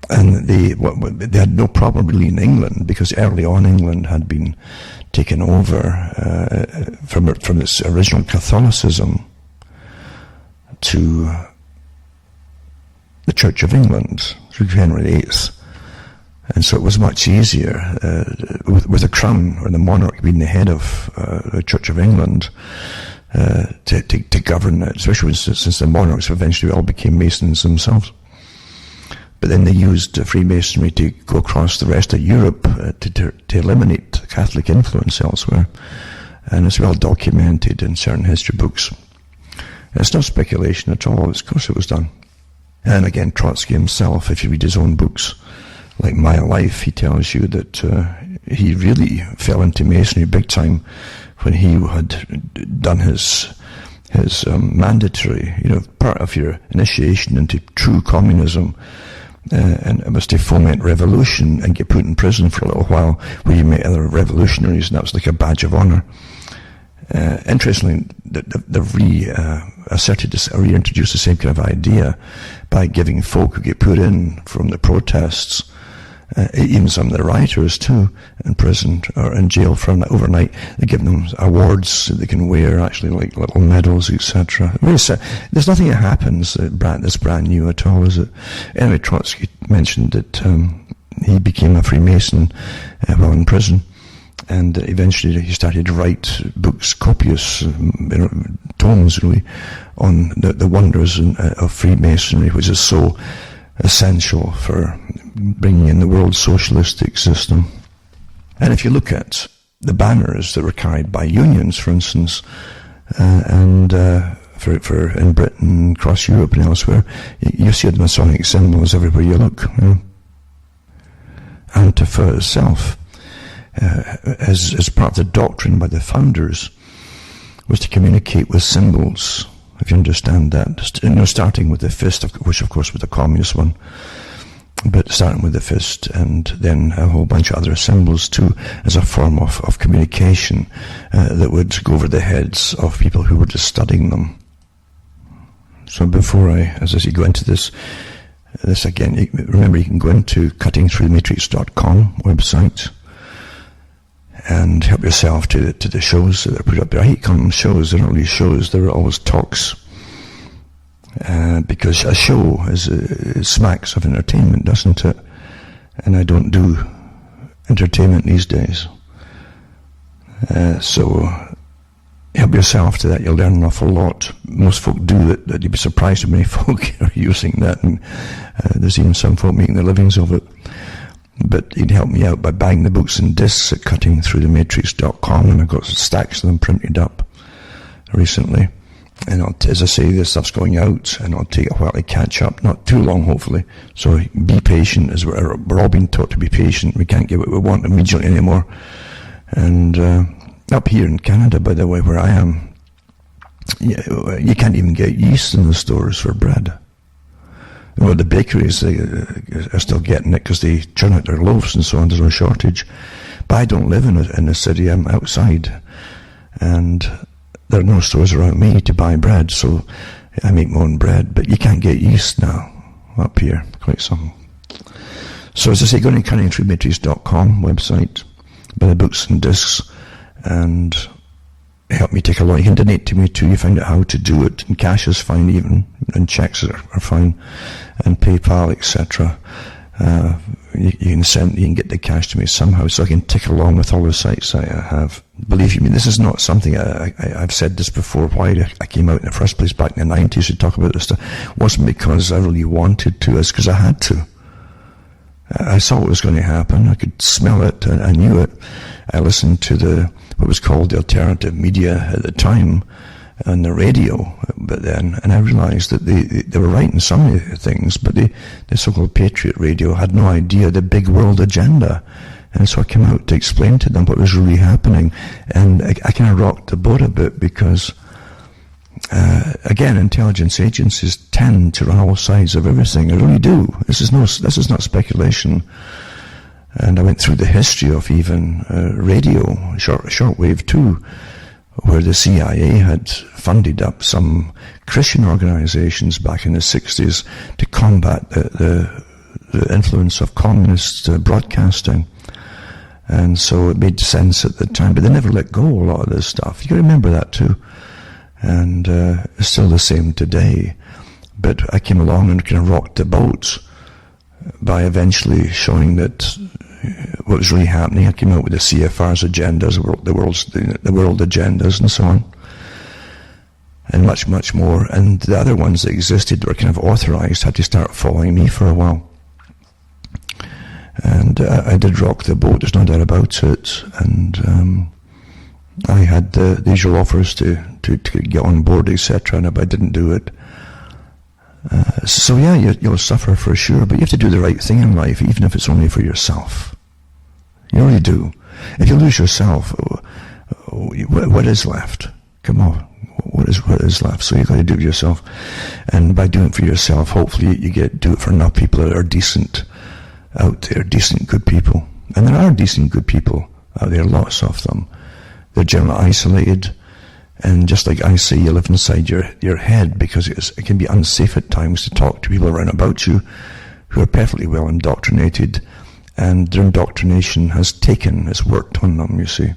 they had no problem really in England, because early on England had been taken over from its original Catholicism to the Church of England through Henry VIII. And so it was much easier with the crown or the monarch being the head of the Church of England to govern it, especially since the monarchs eventually all became Masons themselves. But then they used Freemasonry to go across the rest of Europe to eliminate Catholic influence elsewhere. And it's well documented in certain history books. It's not speculation at all. Of course it was done. And again, Trotsky himself, if you read his own books, like My Life, he tells you that he really fell into Masonry big time when he had done his mandatory, part of your initiation into true communism, and it was to foment revolution and get put in prison for a little while where you met other revolutionaries, and that was like a badge of honor. Interestingly, they've reintroduced the same kind of idea by giving folk who get put in from the protests, even some of the rioters too, in prison or in jail for overnight, they give them awards that they can wear, actually, like little medals, etc. There's nothing that happens that's brand new at all, is it? Anyway, Trotsky mentioned that he became a Freemason while in prison, and eventually he started to write books, copious tomes really, on the wonders of Freemasonry, which is so essential for bringing in the world socialistic system. And if you look at the banners that were carried by unions, for instance, and for in Britain, across Europe and elsewhere, you see the Masonic symbols everywhere you look. Antifa itself, as part of the doctrine by the founders, was to communicate with symbols, if you understand that. Starting with the fist, which of course was the communist one, but starting with the fist, and then a whole bunch of other symbols too, as a form of communication that would go over the heads of people who were just studying them. So before as I say, go into this again, remember you can go into cuttingthroughthematrix.com website and help yourself to the shows that are put up there. I hate calling them shows. They're not really shows, they're always talks. Because a show smacks of entertainment, doesn't it? And I don't do entertainment these days. So help yourself to that. You'll learn an awful lot. Most folk do that. You'd be surprised how many folk are using that, and there's even some folk making their livings of it. But you'd help me out by buying the books and discs at cuttingthroughthematrix.com, and I've got stacks of them printed up recently. And as I say, this stuff's going out, and it'll take a while to catch up. Not too long, hopefully. So be patient, as we're all being taught to be patient. We can't get what we want immediately anymore. And up here in Canada, by the way, where I am, you can't even get yeast in the stores for bread. Well, the bakeries, they are still getting it because they churn out their loaves and so on. There's no shortage. But I don't live in the city. I'm outside, and there are no stores around me to buy bread, so I make my own bread. But you can't get yeast now up here. Quite some. So as I say, go to cuttingthroughthematrix.com website, buy the books and discs, and help me take a lot. You can donate to me too. You find out how to do it, and cash is fine even, and checks are fine, and PayPal, etc. You can get the cash to me somehow, so I can tick along with all the sites I have. Believe me, this is not something I've said this before. Why I came out in the first place back in the 90s to talk about this stuff wasn't because I really wanted to. It's because I had to. I saw what was going to happen. I could smell it. I knew it. I listened to what was called the alternative media at the time on the radio, but then, and I realized that they were right in some of the things, but the so-called Patriot Radio had no idea the big world agenda. And so I came out to explain to them what was really happening, and I kind of rocked the boat a bit because, again, intelligence agencies tend to run all sides of everything. They really do. This is not speculation. And I went through the history of even radio, shortwave too, where the C.I.A. had funded up some Christian organizations back in the 60s to combat the influence of communist broadcasting. And so it made sense at the time, but they never let go a lot of this stuff. You got to remember that too. And it's still the same today. But I came along and kind of rocked the boat by eventually showing that what was really happening. I came out with the CFR's agendas, the world agendas and so on. And much, much more. And the other ones that existed that were kind of authorized had to start following me for a while. And I did rock the boat, there's no doubt about it. And I had the usual offers to get on board, etc., but I didn't do it. So yeah, you'll suffer for sure, but you have to do the right thing in life, even if it's only for yourself. You really do. If you lose yourself, what is left? Come on, what is left? So you've got to do it yourself. And by doing it for yourself, hopefully you do it for enough people that are decent out there, decent, good people. And there are decent, good people out there, lots of them. They're generally isolated, and just like I say, you live inside your head, because it can be unsafe at times to talk to people around about you who are perfectly well indoctrinated, and their indoctrination has worked on them, you see.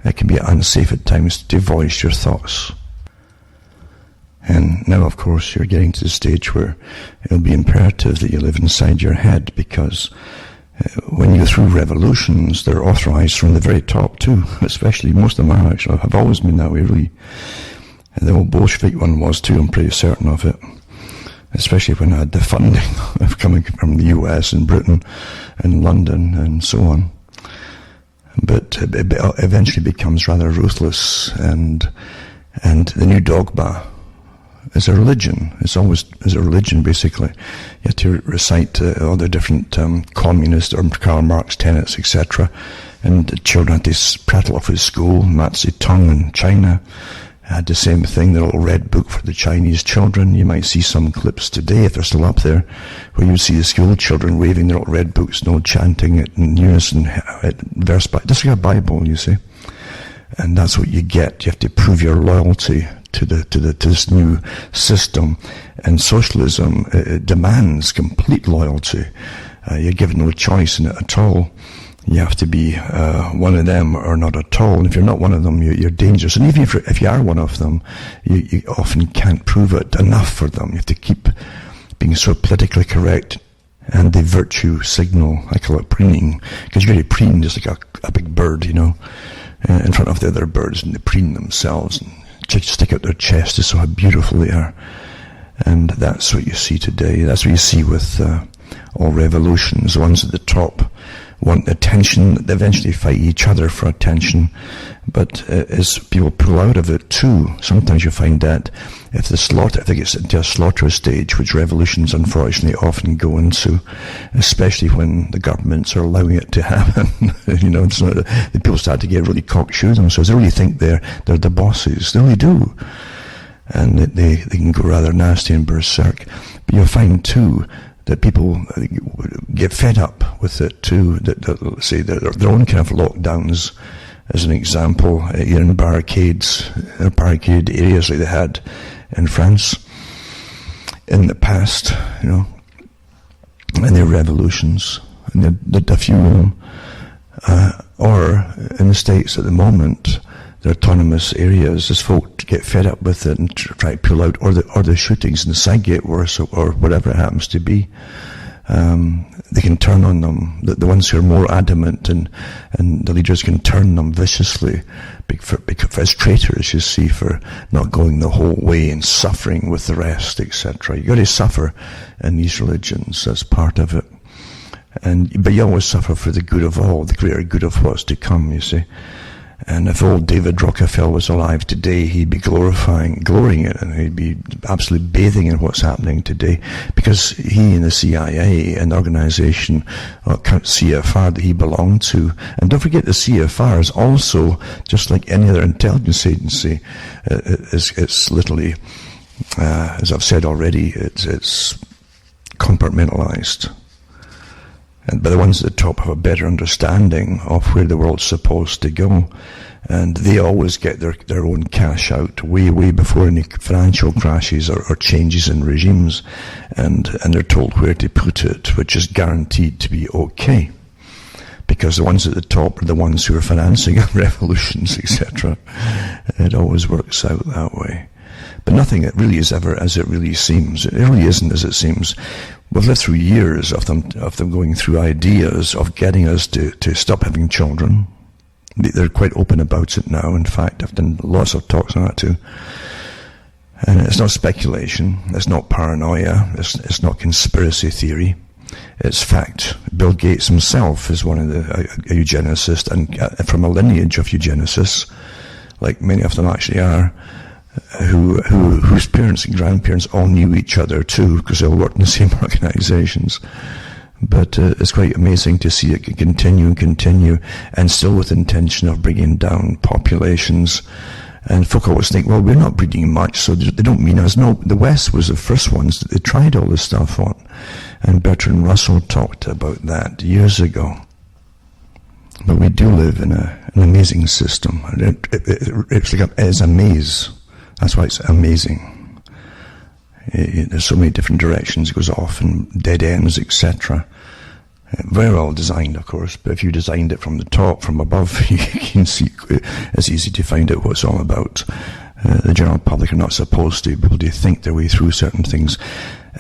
It can be unsafe at times to voice your thoughts. And now, of course, you're getting to the stage where it'll be imperative that you live inside your head, because when you go through revolutions, they're authorized from the very top too. Especially, most of them are actually, have always been that way, really. And the old Bolshevik one was too, I'm pretty certain of it. Especially when I had the funding of coming from the US and Britain and London and so on. But it eventually becomes rather ruthless, and the new dogma is a religion. It's always is a religion, basically. You have to recite all the different communist or Karl Marx tenets, etc. And the children had to prattle off at school. Mao Zedong in China had the same thing, the little red book for the Chinese children. You might see some clips today, if they're still up there, where you see the school children waving their little red books, chanting it in unison, verse by, just like a Bible, you see. And that's what you get. You have to prove your loyalty to this new system. And socialism demands complete loyalty. You're given no choice in it at all. You have to be one of them or not at all. And if you're not one of them, you're dangerous. And even if you are one of them, you often can't prove it enough for them. You have to keep being so politically correct. And the virtue signal, I call it preening, because you're really preen just like a big bird, in front of the other birds, and they preen themselves and stick out their chest to show how beautiful they are. And that's what you see today. That's what you see with all revolutions. The ones at the top want attention. They eventually fight each other for attention. But as people pull out of it too, sometimes you find that if it gets into a slaughter stage, which revolutions unfortunately often go into, especially when the governments are allowing it to happen, the people start to get really cocksure themselves. They really think they're the bosses. They really do. And they can go rather nasty and berserk. But you'll find too that people get fed up with it too, that say their own kind of lockdowns, as an example, in barricaded areas like they had in France in the past, and their revolutions, and a few of them, or in the States at the moment, the autonomous areas, as folk get fed up with it and try to pull out, or the shootings and the side get worse, or whatever it happens to be, they can turn on them. The ones who are more adamant, and the leaders can turn them viciously, because as traitors, you see, for not going the whole way and suffering with the rest, etc. You got to suffer in these religions. That's part of it. But you always suffer for the good of all, the greater good of what's to come, you see. And if old David Rockefeller was alive today, he'd be glorying it, and he'd be absolutely bathing in what's happening today, because he and the C.I.A. and the organization, C.I.A. that he belonged to, and don't forget the C.I.A. is also, just like any other intelligence agency, it's literally, as I've said already, it's compartmentalized. But the ones at the top have a better understanding of where the world's supposed to go. And they always get their own cash out way before any financial crashes or changes in regimes. And they're told where to put it, which is guaranteed to be okay. Because the ones at the top are the ones who are financing revolutions, etc. It always works out that way. But nothing really is ever as it really seems. It really isn't as it seems. We've lived through years of them going through ideas of getting us to stop having children. They're quite open about it now. In fact, I've done lots of talks on that too. And it's not speculation. It's not paranoia. It's not conspiracy theory. It's fact. Bill Gates himself is one of a eugenicist, and from a lineage of eugenicists, like many of them actually are, whose parents and grandparents all knew each other too, because they all worked in the same organizations. But it's quite amazing to see it continue, and still with intention of bringing down populations. And folk always think, well, we're not breeding much, so they don't mean us. No, the West was the first ones that they tried all this stuff on. And Bertrand Russell talked about that years ago. But we do live in an amazing system. It's a maze. That's why it's amazing. There's so many different directions it goes off, and dead ends, etc. Very well designed, of course, but if you designed it from the top, from above, you can see it's easy to find out what it's all about. The general public are not supposed to be able to think their way through certain things,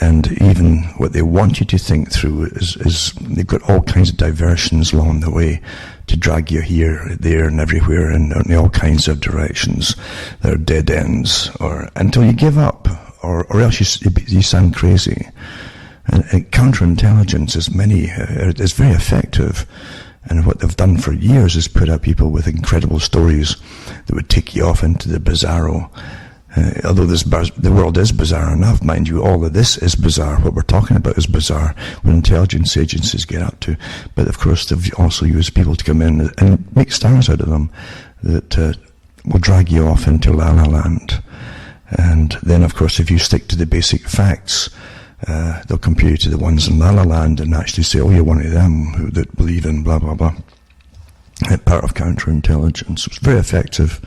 and even what they want you to think through is they've got all kinds of diversions along the way to drag you here, there, and everywhere, and in all kinds of directions. They're dead ends, or until you give up, or else you sound crazy. And counterintelligence is very effective, and what they've done for years is put out people with incredible stories that would take you off into the bizarro. Although the world is bizarre enough, mind you, all of this is bizarre. What we're talking about is bizarre, what intelligence agencies get up to. But of course, they've also used people to come in and make stars out of them that will drag you off into La La Land. And then, of course, if you stick to the basic facts, they'll compare you to the ones in La La Land and actually say, oh, you're one of them that believe in blah, blah, blah. Part of counterintelligence. It's very effective.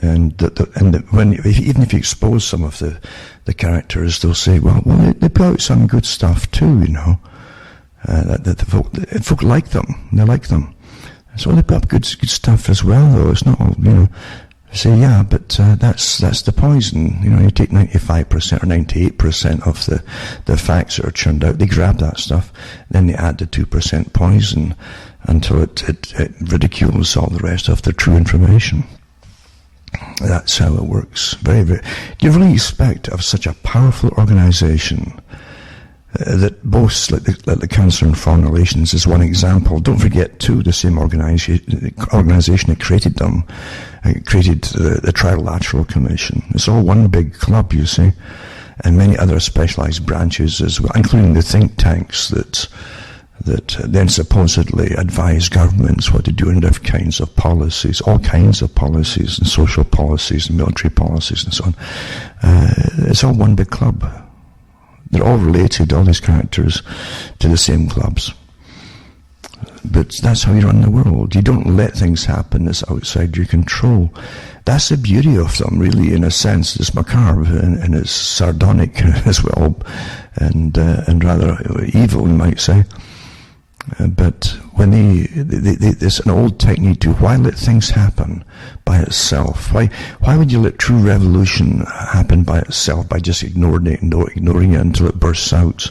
And even if you expose some of the characters, they'll say, well, they put out some good stuff too, you know. Folk like them. They like them. So they put up good stuff as well, though. It's not all, you know. Say, yeah, but that's the poison. You know, you take 95% or 98% of the facts that are churned out. They grab that stuff, then they add the 2% poison until it ridicules all the rest of the true information. That's how it works. Very, very. Do you really expect of such a powerful organization that boasts, like the Cancer and Foreign Relations is one example. Don't forget, too, the same organization that created them, created the Trilateral Commission. It's all one big club, you see, and many other specialized branches as well, including the think tanks that then supposedly advise governments what to do in different kinds of policies, all kinds of policies, and social policies, and military policies, and so on. It's all one big club. They're all related, all these characters, to the same clubs. But that's how you run the world. You don't let things happen that's outside your control. That's the beauty of them, really, in a sense. It's macabre and it's sardonic as well, and rather evil, you might say. But when there's an old technique to why let things happen by itself? Why would you let true revolution happen by itself by just ignoring it until it bursts out?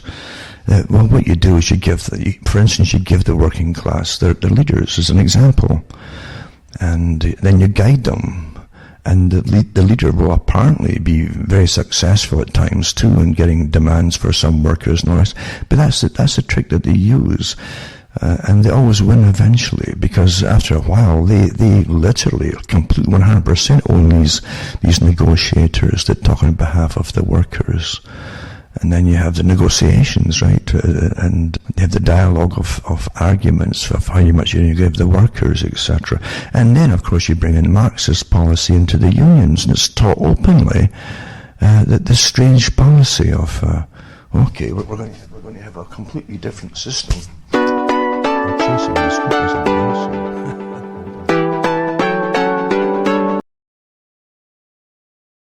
Well, what you do is for instance, you give the working class their leaders as an example, and then you guide them. And the leader will apparently be very successful at times too in getting demands for some workers and all that. But that's the trick that they use. And they always win eventually, because after a while they literally complete 100% own these negotiators that talk on behalf of the workers. And then you have the negotiations, right? And you have the dialogue of arguments of how much you give the workers, etc. And then, of course, you bring in Marxist policy into the unions, and it's taught openly that this strange policy of, okay, we're going to have a completely different system. Chasing the script isn't nice.